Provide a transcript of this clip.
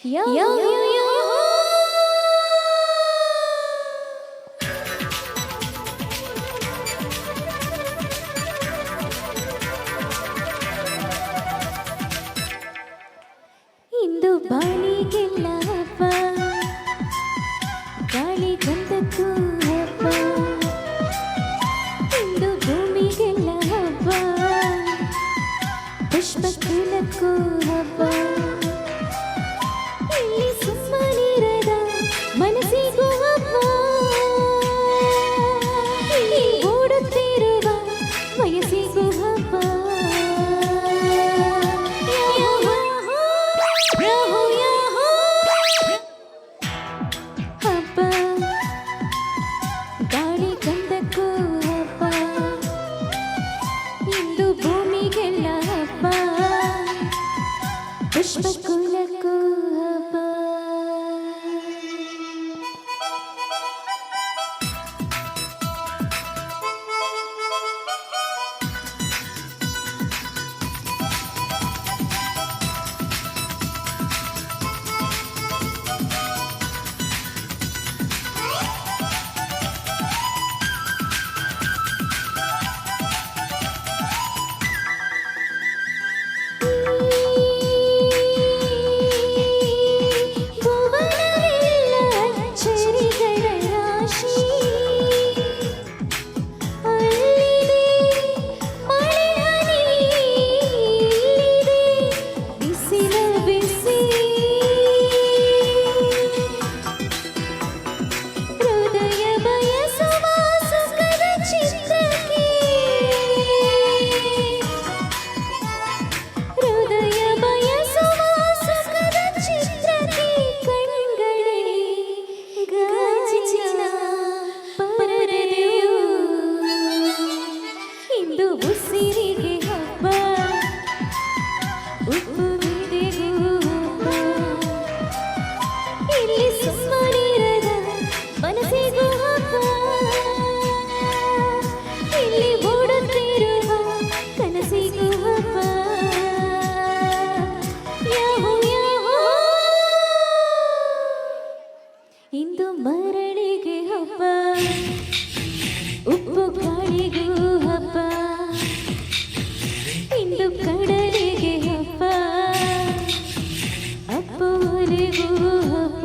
Yo, yo, yo. ಇಂದು ಬಾಳಿಗೆಲ್ಲ ಹಬ್ಬ, ಗಾಳಿ ಗಂಧಕ್ಕೂ ಹಬ್ಬ, ಇಂದು ಭೂಮಿಗೆಲ್ಲ ಹಬ್ಬ, ಪುಷ್ಪ ಕುಲಕ್ಕೂ ಹಬ್ಬ. ಇಲ್ಲಿ ಸುಮ್ಮನಿರದ ಮನಸ್ಸಿಗೂ ಹಬ್ಬ, ಇಲ್ಲಿ ಓಡುತ್ತಿರುವ ವಯಸ್ಸಿಗೂ ಹಬ್ಬ. ಹಬ್ಬ ಗಾಳಿ ಗಂಧಕ್ಕೂ ಹಬ್ಬ, ಇಂದು ಭೂಮಿಗೆಲ್ಲ ಹಬ್ಬ, ಪುಷ್ಪ ಕುಲಕ್ಕೂ ಹಬ್ಬ. ಇಂದು ಉಸಿರಿಗೆ ಹಬ್ಬ, ಉಪ್ಪು ಮಿದೆಗೂ ಹಬ್ಬ, ಇಲ್ಲಿ ಸುಮ್ಮನಿರದ ಮನಸ್ಸಿಗೂ ಹಬ್ಬ, ಇಲ್ಲಿ ಓಡುತ್ತಿರುವ ಕನಸಿಗೂ ಹಬ್ಬ. ಯಾಹೋ ಯಾಹೋ ಇಂದು ಮರಳಿಗೆ ಹಬ್ಬ, ಉಪ್ಪು ಗಾಳಿಗೂ ಹಬ್ಬ, ಇಂದು ಕಡಲಿಗೆ ಹಬ್ಬ, ಅಪ್ಪು ಒಲೆಗೂ ಹಬ್ಬ.